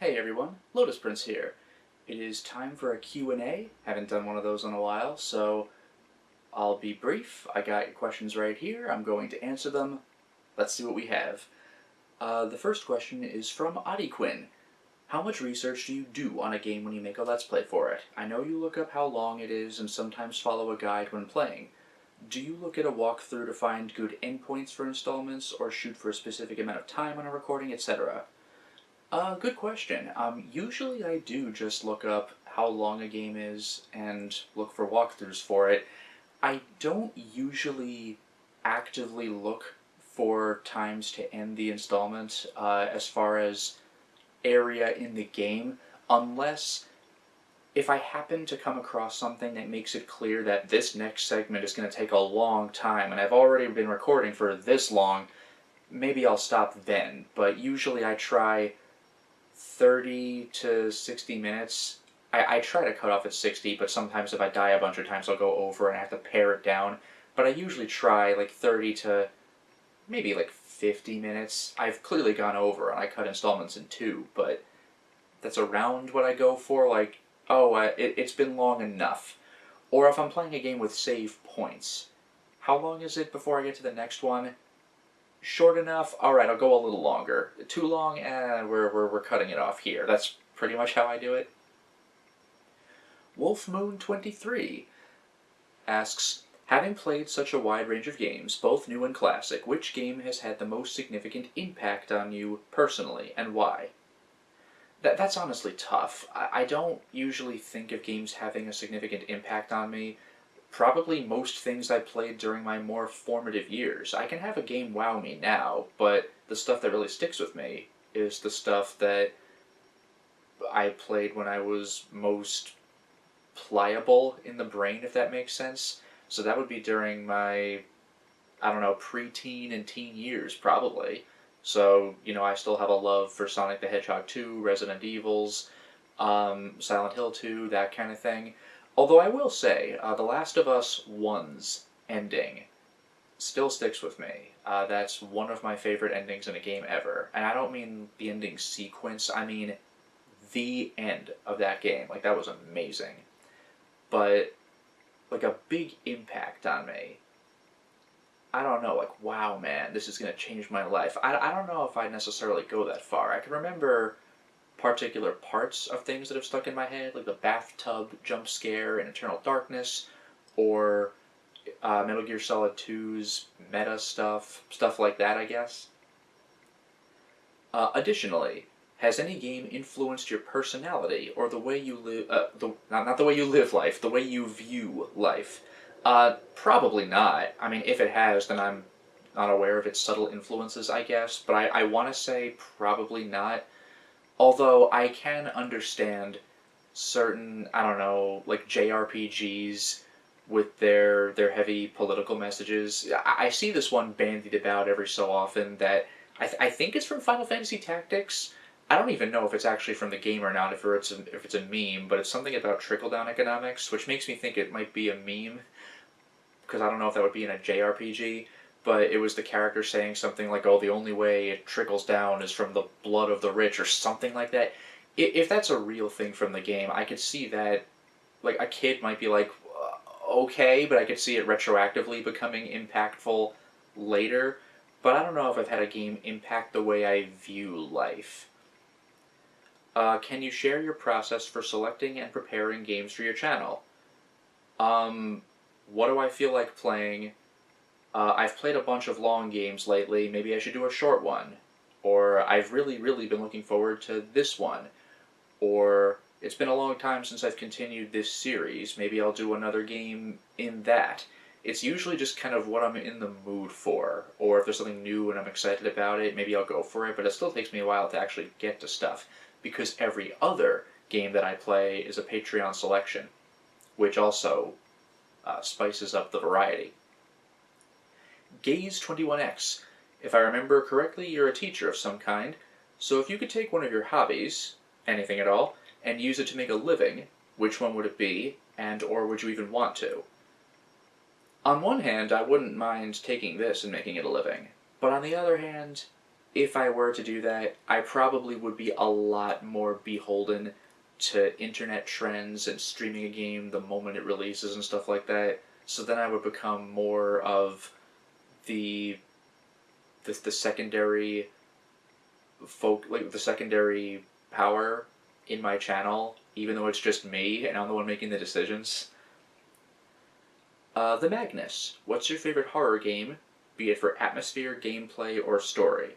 Hey everyone, Lotus Prince here. It is time for a Q&A. Haven't done one of those in a while, so I'll be brief. I got your questions right here. I'm going to answer them. Let's see what we have. The first question is from Quinn. How much research do you do on a game when you make a Let's Play for it? I know you look up how long it is and sometimes follow a guide when playing. Do you look at a walkthrough to find good endpoints for installments, or shoot for a specific amount of time on a recording, etc.? Good question. Usually I do just look up how long a game is and look for walkthroughs for it. I don't usually actively look for times to end the installment as far as area in the game, unless if I happen to come across something that makes it clear that this next segment is going to take a long time and I've already been recording for this long, maybe I'll stop then. But usually I try 30 to 60 minutes. I try to cut off at 60, but sometimes if I die a bunch of times I'll go over and I have to pare it down. But I usually try like 30 to maybe like 50 minutes. I've clearly gone over and I cut installments in two, but that's around what I go for, like, oh, it's been long enough. Or if I'm playing a game with save points, how long is it before I get to the next one? Short enough? Alright, I'll go a little longer. Too long? We're cutting it off here. That's pretty much how I do it. WolfMoon23 asks, having played such a wide range of games, both new and classic, which game has had the most significant impact on you personally, and why? That's honestly tough. I don't usually think of games having a significant impact on me. Probably most things I played during my more formative years. I can have a game wow me now, but the stuff that really sticks with me is the stuff that I played when I was most pliable in the brain, if that makes sense. So that would be during my, I don't know, preteen and teen years, probably. So, I still have a love for Sonic the Hedgehog 2, Resident Evils, Silent Hill 2, that kind of thing. Although I will say, The Last of Us 1's ending still sticks with me. That's one of my favorite endings in a game ever. And I don't mean the ending sequence, I mean the end of that game. Like, that was amazing. But, like, a big impact on me. I don't know, like, wow, man, this is going to change my life. I don't know if I necessarily go that far. I can remember particular parts of things that have stuck in my head, like the bathtub jump scare in Eternal Darkness, or Metal Gear Solid 2's meta stuff like that, I guess. Additionally, has any game influenced your personality or the way you live, not the way you live life, the way you view life? Probably not. I mean, if it has, then I'm not aware of its subtle influences, I guess, but I want to say probably not. Although I can understand certain, I don't know, like JRPGs with their heavy political messages. I see this one bandied about every so often that I think it's from Final Fantasy Tactics. I don't even know if it's actually from the game or not, if it's a meme, but it's something about trickle-down economics, which makes me think it might be a meme, because I don't know if that would be in a JRPG. But it was the character saying something like, oh, the only way it trickles down is from the blood of the rich, or something like that. If that's a real thing from the game, I could see that, like, a kid might be like, okay, but I could see it retroactively becoming impactful later. But I don't know if I've had a game impact the way I view life. Can you share your process for selecting and preparing games for your channel? What do I feel like playing? I've played a bunch of long games lately, maybe I should do a short one. Or I've really been looking forward to this one. Or it's been a long time since I've continued this series, maybe I'll do another game in that. It's usually just kind of what I'm in the mood for, or if there's something new and I'm excited about it, maybe I'll go for it, but it still takes me a while to actually get to stuff, because every other game that I play is a Patreon selection, which also spices up the variety. Gaze21X. If I remember correctly, you're a teacher of some kind, so if you could take one of your hobbies, anything at all, and use it to make a living, which one would it be, and or would you even want to? On one hand, I wouldn't mind taking this and making it a living, but on the other hand, if I were to do that, I probably would be a lot more beholden to internet trends and streaming a game the moment it releases and stuff like that. So then I would become more of the the secondary the secondary power in my channel, even though it's just me and I'm the one making the decisions. The Magnus. What's your favorite horror game, be it for atmosphere, gameplay, or story?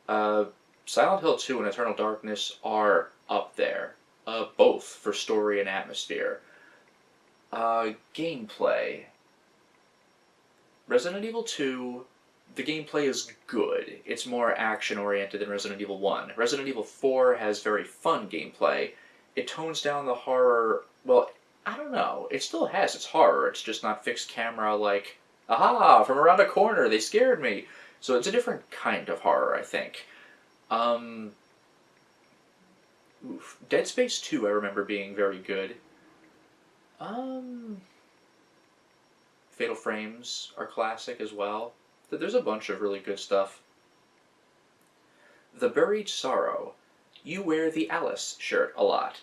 Uh, Silent Hill 2 and Eternal Darkness are up there, both for story and atmosphere. Gameplay. Resident Evil 2, the gameplay is good. It's more action-oriented than Resident Evil 1. Resident Evil 4 has very fun gameplay. It tones down the horror, well, I don't know. It still has its horror, it's just not fixed camera like, aha, from around a corner, they scared me. So it's a different kind of horror, I think. Dead Space 2 I remember being very good. Fatal Frames are classic as well. There's a bunch of really good stuff. The Buried Sorrow. You wear the Alice shirt a lot.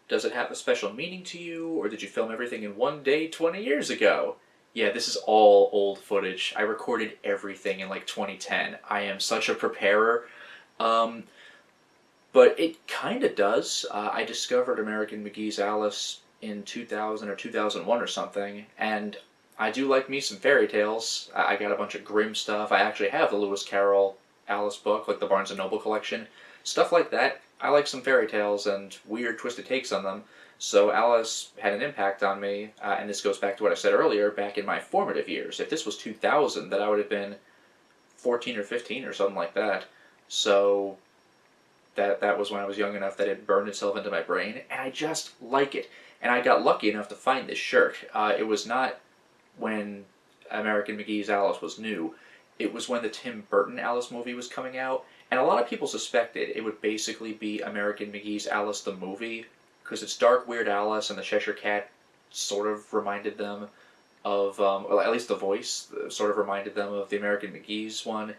Does it have a special meaning to you, or did you film everything in one day 20 years ago? Yeah, this is all old footage. I recorded everything in like 2010. I am such a preparer. But it kind of does. I discovered American McGee's Alice in 2000 or 2001 or something, and I do like me some fairy tales. I got a bunch of Grimm stuff. I actually have the Lewis Carroll Alice book, like the Barnes & Noble collection. Stuff like that. I like some fairy tales and weird twisted takes on them. So Alice had an impact on me, and this goes back to what I said earlier, back in my formative years. If this was 2000, then I would have been 14 or 15 or something like that. So that was when I was young enough that it burned itself into my brain, and I just like it. And I got lucky enough to find this shirt. It was not when American McGee's Alice was new. It was when the Tim Burton Alice movie was coming out, and a lot of people suspected it would basically be American McGee's Alice the movie, because it's dark, weird Alice, and the Cheshire Cat sort of reminded them of, or at least the voice sort of reminded them of the American McGee's one,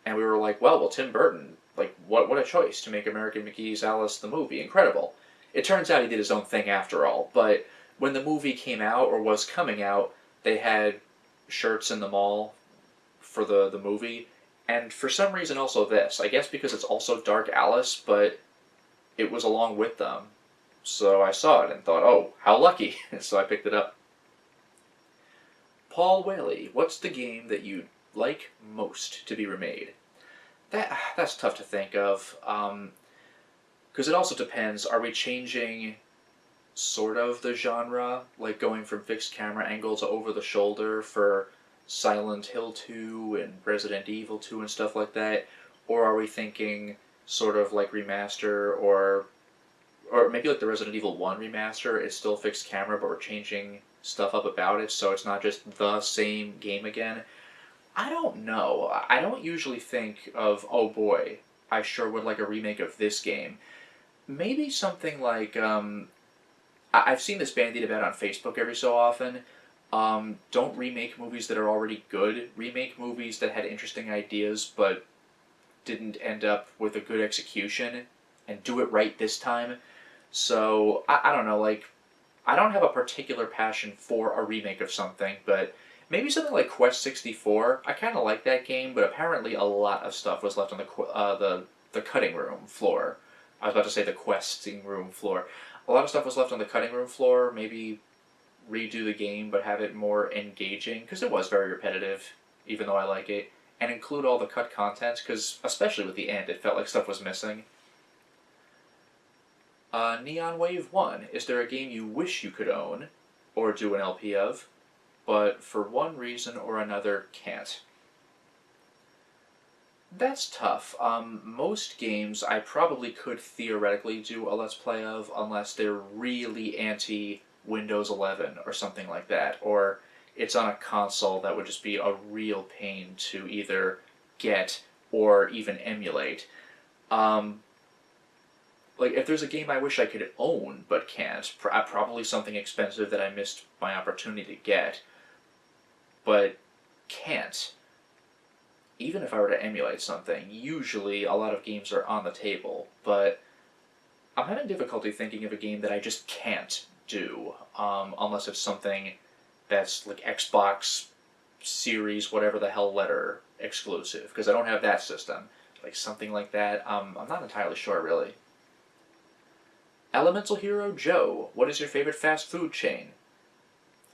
and we were like, well, Tim Burton, like, what a choice to make American McGee's Alice the movie, incredible. It turns out he did his own thing after all, but when the movie came out, or was coming out, they had shirts in the mall for the movie, and for some reason also this. I guess because it's also Dark Alice, but it was along with them. So I saw it and thought, oh, how lucky, so I picked it up. Paul Whaley, what's the game that you'd like most to be remade? That's tough to think of, because it also depends, are we changing sort of the genre, like going from fixed camera angle to over the shoulder for Silent Hill 2 and Resident Evil 2 and stuff like that, or are we thinking sort of like remaster, or maybe like the Resident Evil 1 remaster, it's still fixed camera but we're changing stuff up about it so it's not just the same game again? I don't know. I don't usually think of, oh boy, I sure would like a remake of this game. Maybe something like, I've seen this bandied about on Facebook every so often. Don't remake movies that are already good. Remake movies that had interesting ideas but didn't end up with a good execution, and do it right this time. So, I don't know, like, I don't have a particular passion for a remake of something, but maybe something like Quest 64. I kind of like that game, but apparently a lot of stuff was left on the cutting room floor. I was about to say the questing room floor. A lot of stuff was left on the cutting room floor. Maybe redo the game, but have it more engaging, because it was very repetitive, even though I like it. And include all the cut content, because especially with the end, it felt like stuff was missing. Neon Wave 1. Is there a game you wish you could own, or do an LP of, but for one reason or another can't? That's tough. Most games I probably could theoretically do a Let's Play of, unless they're really anti-Windows 11 or something like that, or it's on a console that would just be a real pain to either get or even emulate. Like, if there's a game I wish I could own but can't, probably something expensive that I missed my opportunity to get, but can't. even if I were to emulate something, usually a lot of games are on the table, but I'm having difficulty thinking of a game that I just can't do, unless it's something that's like Xbox Series, whatever the hell letter exclusive, because I don't have that system. Like something like that, I'm not entirely sure really. Elemental Hero Joe, what is your favorite fast food chain?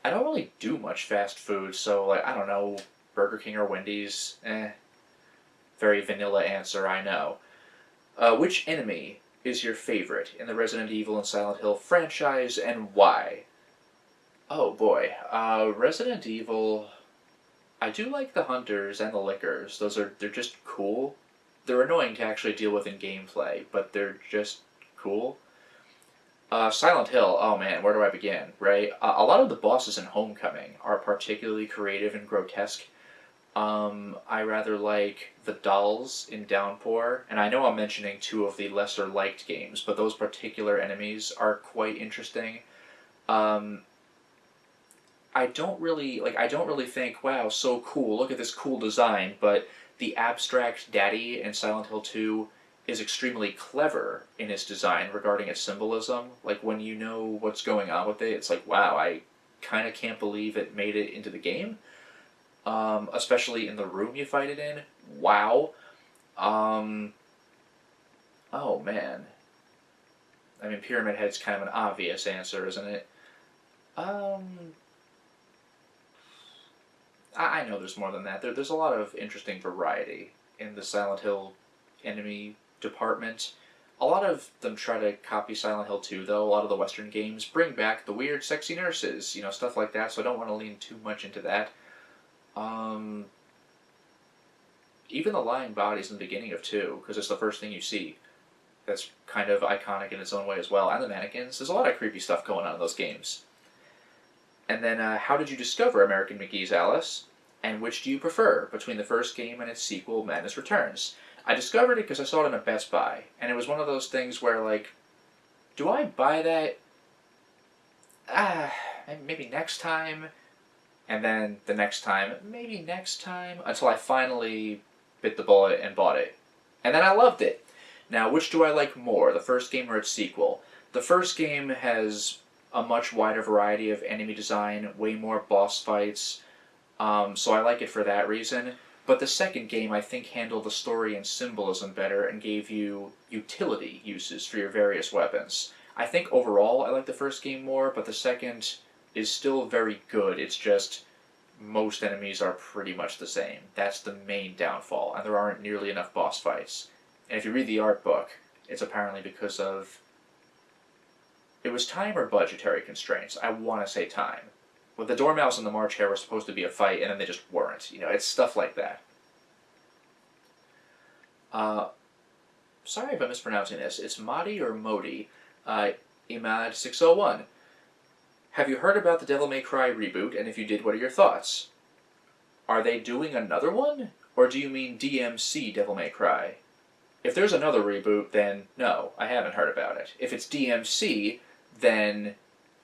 I don't really do much fast food, so like I don't know, Burger King or Wendy's. Very vanilla answer, I know. Which enemy is your favorite in the Resident Evil and Silent Hill franchise, and why? Oh boy, Resident Evil. I do like the hunters and the lickers. They're just cool. They're annoying to actually deal with in gameplay, but they're just cool. Silent Hill, oh man, where do I begin, right? A lot of the bosses in Homecoming are particularly creative and grotesque. I rather like the dolls in Downpour, and I know I'm mentioning two of the lesser liked games, but those particular enemies are quite interesting. Um, I don't really think, wow, so cool, look at this cool design, but the abstract daddy in Silent Hill 2 is extremely clever in its design regarding its symbolism. Like when you know what's going on with it, it's like, wow, I kind of can't believe it made it into the game. Especially in the room you fight it in. Wow. Um, oh man. I mean, Pyramid Head's kind of an obvious answer, isn't it? Um, I know there's more than that. There's a lot of interesting variety in the Silent Hill enemy department. A lot of them try to copy Silent Hill 2, though. A lot of the Western games bring back the weird, sexy nurses, stuff like that, so I don't want to lean too much into that. Um, Even the lying bodies in the beginning of 2, because it's the first thing you see. That's kind of iconic in its own way as well. And the mannequins. There's a lot of creepy stuff going on in those games. And then, how did you discover American McGee's Alice? And which do you prefer between the first game and its sequel, Madness Returns? I discovered it because I saw it in a Best Buy. And it was one of those things where, like, do I buy that? Maybe next time. And then the next time, maybe next time, until I finally bit the bullet and bought it. And then I loved it. Now, which do I like more, the first game or its sequel? The first game has a much wider variety of enemy design, way more boss fights, so I like it for that reason. But the second game, I think, handled the story and symbolism better and gave you utility uses for your various weapons. I think overall I like the first game more, but the second is still very good. It's just most enemies are pretty much the same. That's the main downfall, and there aren't nearly enough boss fights. And if you read the art book, it's apparently because of... It was time or budgetary constraints. I want to say time. But the Dormouse and the March Hare were supposed to be a fight, and then they just weren't. It's stuff like that. Sorry if I'm mispronouncing this. It's Modi or Modi. Imad601. Have you heard about the Devil May Cry reboot, and if you did, what are your thoughts? Are they doing another one? Or do you mean DMC Devil May Cry? If there's another reboot, then no, I haven't heard about it. If it's DMC, then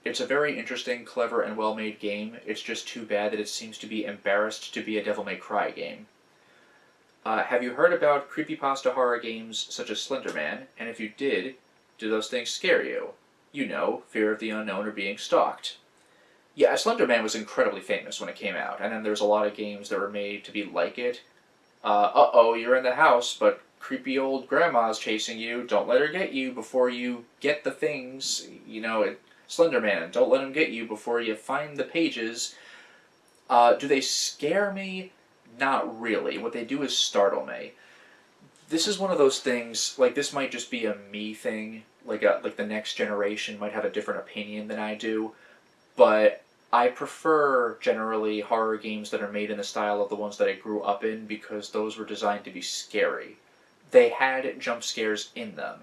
it's a very interesting, clever, and well-made game. It's just too bad that it seems to be embarrassed to be a Devil May Cry game. Have you heard about creepypasta horror games such as Slender Man? And if you did, do those things scare you? Fear of the unknown or being stalked. Yeah, Slender Man was incredibly famous when it came out, and then there's a lot of games that were made to be like it. Uh-oh, you're in the house, but creepy old grandma's chasing you. Don't let her get you before you get the things. Slender Man, don't let him get you before you find the pages. Do they scare me? Not really. What they do is startle me. This is one of those things, like this might just be a me thing, like the next generation might have a different opinion than I do, but I prefer generally horror games that are made in the style of the ones that I grew up in because those were designed to be scary. They had jump scares in them,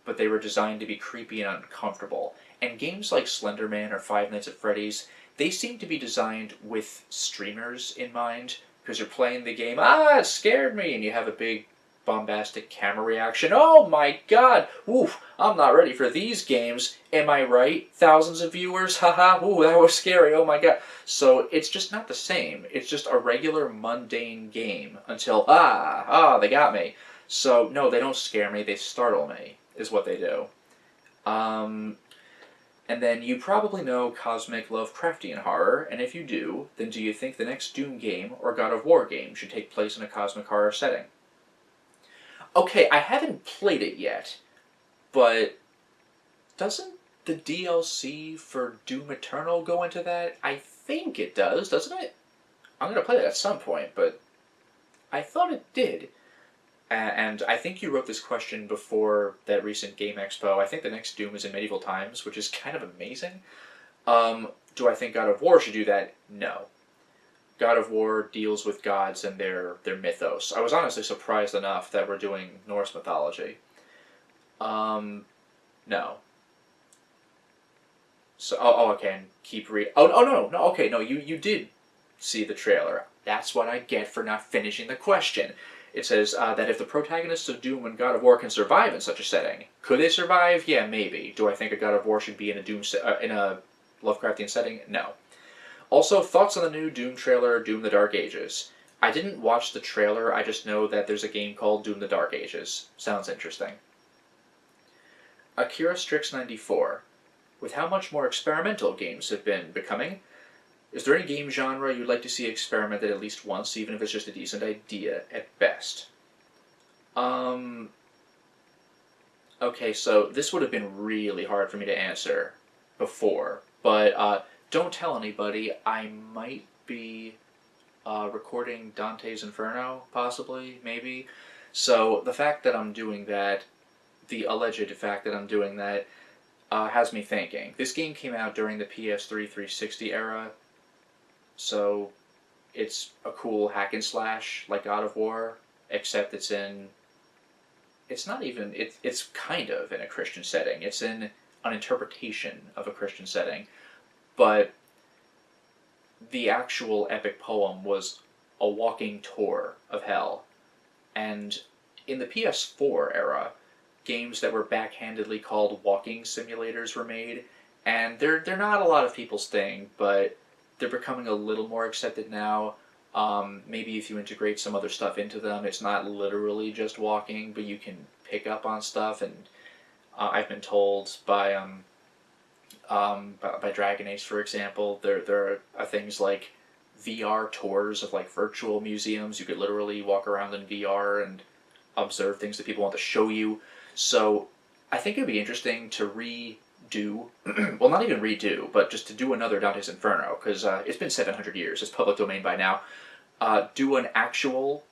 but they were designed to be creepy and uncomfortable. And games like Slender Man or Five Nights at Freddy's, they seem to be designed with streamers in mind, because you're playing the game, it scared me, and you have a big bombastic camera reaction. Oh my god! Oof, I'm not ready for these games. Am I right? Thousands of viewers? Haha, ooh, that was scary, oh my god. So it's just not the same. It's just a regular mundane game until, they got me. So no, they don't scare me, they startle me, is what they do. And then you probably know cosmic Lovecraftian horror, and if you do, then do you think the next Doom game or God of War game should take place in a cosmic horror setting? Okay, I haven't played it yet, but doesn't the DLC for Doom Eternal go into that? I think it does, doesn't it? I'm going to play that at some point, but I thought it did. And I think you wrote this question before that recent Game Expo. I think the next Doom is in medieval times, which is kind of amazing. Do I think God of War should do that? No. God of War deals with gods and their mythos. I was honestly surprised enough that we're doing Norse mythology. No. So, okay, and keep reading. No, okay, no, you did see the trailer. That's what I get for not finishing the question. It says that if the protagonists of Doom and God of War can survive in such a setting, could they survive? Yeah, maybe. Do I think a God of War should be in a Lovecraftian setting? No. Also, thoughts on the new Doom trailer, Doom the Dark Ages. I didn't watch the trailer, I just know that there's a game called Doom the Dark Ages. Sounds interesting. Akira Strix 94. With how much more experimental games have been becoming, is there any game genre you'd like to see experimented at least once, even if it's just a decent idea at best? Okay, so this would have been really hard for me to answer before, but don't tell anybody. I might be recording Dante's Inferno, possibly, maybe. So the fact that I'm doing that, the alleged fact that I'm doing that, has me thinking. This game came out during the PS3 360 era, so it's a cool hack and slash like God of War, except it's kind of in a Christian setting. It's in an interpretation of a Christian setting, but the actual epic poem was a walking tour of hell. And in the PS4 era, games that were backhandedly called walking simulators were made, and they're not a lot of people's thing, but they're becoming a little more accepted now. Maybe if you integrate some other stuff into them, it's not literally just walking, but you can pick up on stuff. And I've been told by Dragon Ace, for example, there are things like VR tours of like virtual museums. You could literally walk around in VR and observe things that people want to show you. So I think it would be interesting to redo, well, not even redo, but just to do another Dante's Inferno, because it's been 700 years, it's public domain by now. Do an actual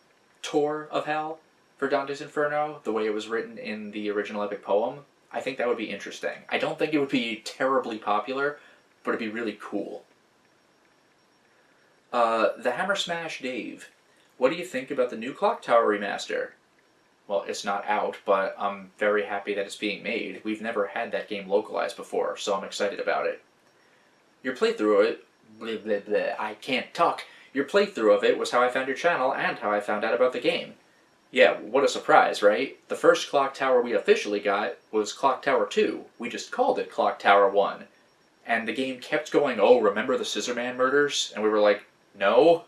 tour of hell for Dante's Inferno, the way it was written in the original epic poem. I think that would be interesting. I don't think it would be terribly popular, but it'd be really cool. The Hammer Smash Dave. What do you think about the new Clock Tower remaster? Well, it's not out, but I'm very happy that it's being made. We've never had that game localized before, so I'm excited about it. Your playthrough of it... Blah, blah, blah, I can't talk. Your playthrough of it was how I found your channel and how I found out about the game. Yeah, what a surprise, right? The first Clock Tower we officially got was Clock Tower 2. We just called it Clock Tower 1. And the game kept going, oh, remember the Scissorman murders? And we were like, no.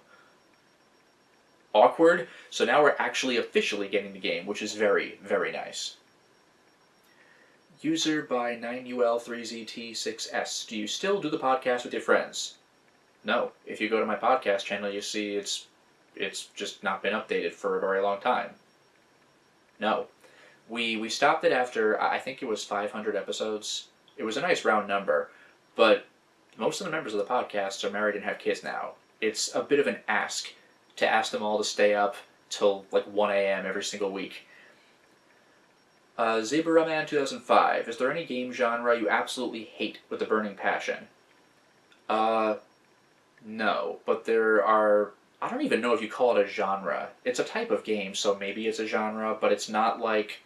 Awkward. So now we're actually officially getting the game, which is very, very nice. User by 9UL3ZT6S. Do you still do the podcast with your friends? No. If you go to my podcast channel, you see it's just not been updated for a very long time. No. We stopped it after, I think it was 500 episodes. It was a nice round number, but most of the members of the podcast are married and have kids now. It's a bit of an ask to ask them all to stay up till like 1 a.m. every single week. Zebraman 2005. Is there any game genre you absolutely hate with a burning passion? No, but there are... I don't even know if you call it a genre. It's a type of game, so maybe it's a genre, but it's not like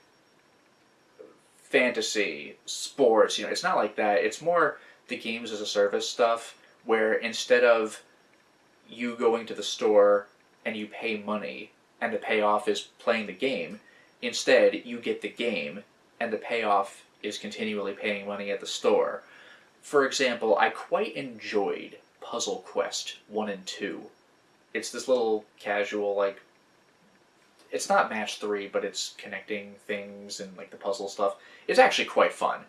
fantasy, sports, it's not like that. It's more the games as a service stuff, where instead of you going to the store and you pay money, and the payoff is playing the game, Instead, you get the game, and the payoff is continually paying money at the store. For example, I quite enjoyed Puzzle Quest 1 and 2. It's this little casual, like, it's not match 3, but it's connecting things and like the puzzle stuff. It's actually quite fun.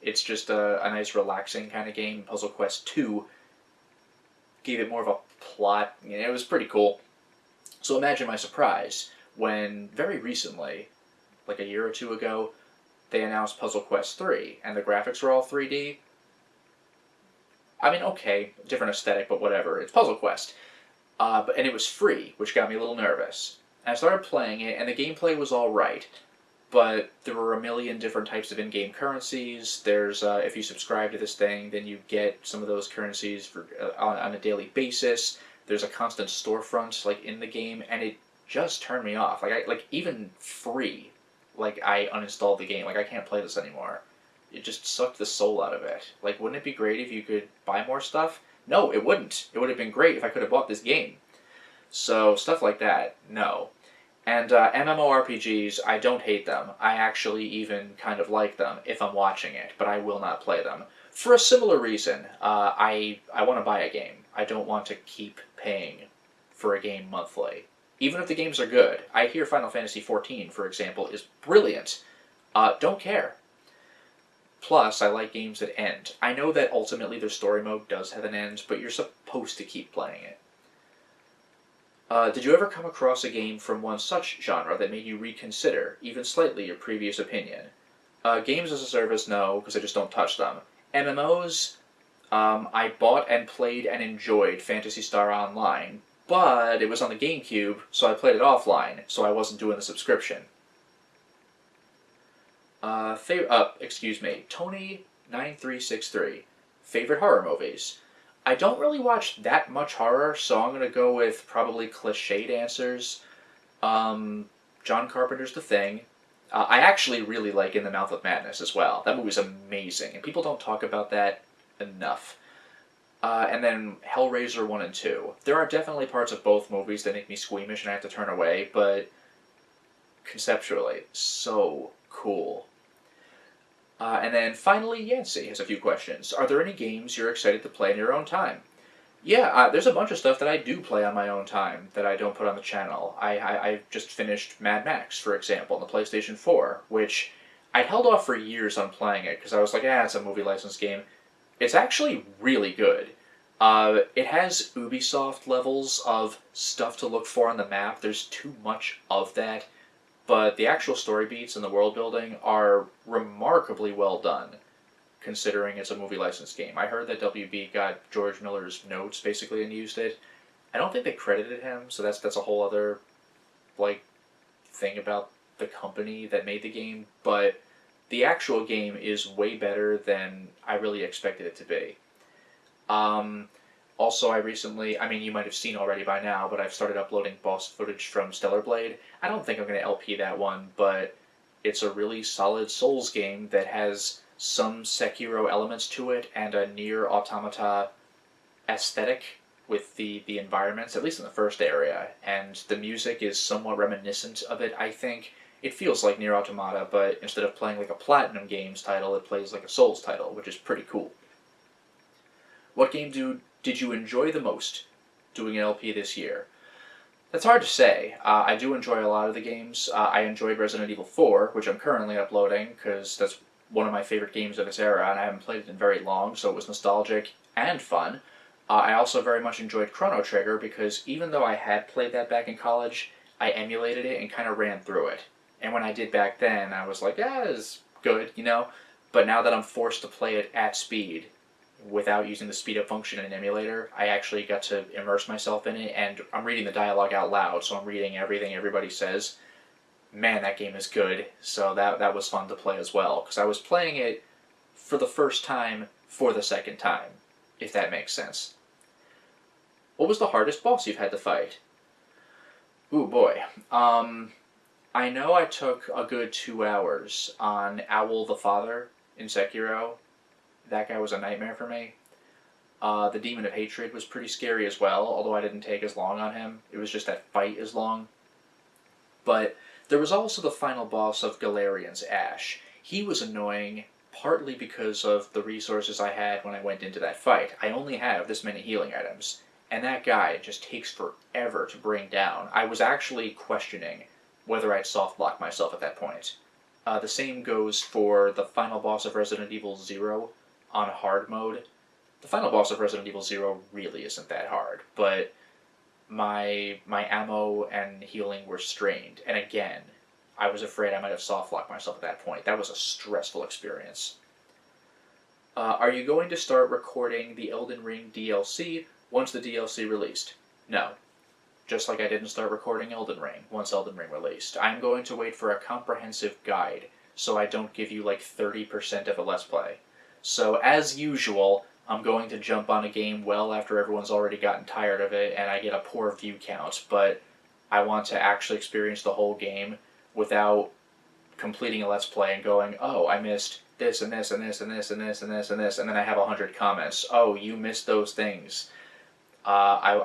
It's just a nice relaxing kind of game. Puzzle Quest 2 gave it more of a plot. It was pretty cool. So imagine my surprise when very recently, like a year or two ago, they announced Puzzle Quest 3, and the graphics were all 3D. I mean, okay, different aesthetic, but whatever. It's Puzzle Quest. And it was free, which got me a little nervous. And I started playing it, and the gameplay was alright, but there were a million different types of in-game currencies. There's, if you subscribe to this thing, then you get some of those currencies for on a daily basis. There's a constant storefront, like, in the game, and it just turned me off. Like, even free, like, I uninstalled the game. Like, I can't play this anymore. It just sucked the soul out of it. Like, wouldn't it be great if you could buy more stuff? No, it wouldn't. It would have been great if I could have bought this game. So, stuff like that, no. And MMORPGs, I don't hate them. I actually even kind of like them if I'm watching it, but I will not play them. For a similar reason, I want to buy a game. I don't want to keep paying for a game monthly. Even if the games are good. I hear Final Fantasy XIV, for example, is brilliant. Don't care. Plus, I like games that end. I know that ultimately their story mode does have an end, but you're supposed to keep playing it. Did you ever come across a game from one such genre that made you reconsider, even slightly, your previous opinion? Games as a service, no, because I just don't touch them. MMOs, I bought and played and enjoyed Phantasy Star Online, but it was on the GameCube, so I played it offline, so I wasn't doing the subscription. Excuse me, Tony9363. Favorite horror movies? I don't really watch that much horror, so I'm going to go with probably cliched answers. John Carpenter's The Thing. I actually really like In the Mouth of Madness as well. That movie's amazing, and people don't talk about that enough. And then Hellraiser 1 and 2. There are definitely parts of both movies that make me squeamish and I have to turn away, but conceptually, so cool. And then finally, Yancey has a few questions. Are there any games you're excited to play in your own time? Yeah, there's a bunch of stuff that I do play on my own time that I don't put on the channel. I just finished Mad Max, for example, on the PlayStation 4, which I held off for years on playing it because I was like, it's a movie license game. It's actually really good. It has Ubisoft levels of stuff to look for on the map. There's too much of that. But the actual story beats and the world building are remarkably well done, considering it's a movie license game. I heard that WB got George Miller's notes, basically, and used it. I don't think they credited him, so that's a whole other, like, thing about the company that made the game, but the actual game is way better than I really expected it to be. Also, I mean, you might have seen already by now, but I've started uploading boss footage from Stellar Blade. I don't think I'm going to LP that one, but it's a really solid Souls game that has some Sekiro elements to it and a Nier Automata aesthetic with the environments, at least in the first area, and the music is somewhat reminiscent of it, I think. It feels like Nier Automata, but instead of playing like a Platinum Games title, it plays like a Souls title, which is pretty cool. What game did you enjoy the most doing an LP this year? That's hard to say. I do enjoy a lot of the games. I enjoyed Resident Evil 4, which I'm currently uploading, because that's one of my favorite games of its era, and I haven't played it in very long, so it was nostalgic and fun. I also very much enjoyed Chrono Trigger, because even though I had played that back in college, I emulated it and kind of ran through it. And when I did back then, I was like, it's good, you know? But now that I'm forced to play it at speed, without using the speed up function in an emulator, I actually got to immerse myself in it, and I'm reading the dialogue out loud, so I'm reading everything everybody says. Man, that game is good, so that was fun to play as well, because I was playing it for the first time for the second time, if that makes sense. What was the hardest boss you've had to fight? Ooh, boy. I know I took a good 2 hours on Owl the Father in Sekiro. That guy was a nightmare for me. The Demon of Hatred was pretty scary as well, although I didn't take as long on him. It was just that fight is long. But There was also the final boss of Galarian's Ash. He was annoying partly because of the resources I had when I went into that fight. I only have this many healing items, and that guy just takes forever to bring down. I was actually questioning whether I'd soft block myself at that point. The same goes for the final boss of Resident Evil 0 on hard mode. The final boss of Resident Evil 0 really isn't that hard, but my ammo and healing were strained, and again, I was afraid I might have soft locked myself at that point. That was a stressful experience. Are you going to start recording the Elden Ring DLC once the DLC released? No. Just like I didn't start recording Elden Ring once Elden Ring released. I'm going to wait for a comprehensive guide so I don't give you like 30% of a Let's Play. So as usual, I'm going to jump on a game well after everyone's already gotten tired of it and I get a poor view count, but I want to actually experience the whole game without completing a Let's Play and going, oh, I missed this and this and this and this and this and this and this, and then I have 100 comments. Oh, you missed those things. I'm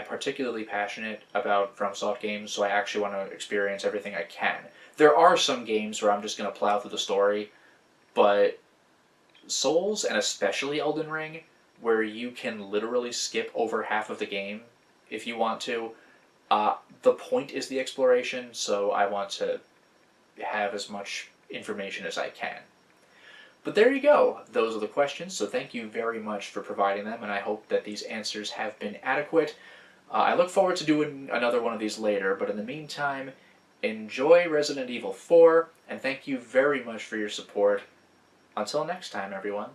particularly passionate about FromSoft games, so I actually want to experience everything I can. There are some games where I'm just going to plow through the story, but Souls, and especially Elden Ring, where you can literally skip over half of the game if you want to, the point is the exploration, so I want to have as much information as I can. But there you go. Those are the questions, so thank you very much for providing them, and I hope that these answers have been adequate. I look forward to doing another one of these later, but in the meantime, enjoy Resident Evil 4, and thank you very much for your support. Until next time, everyone.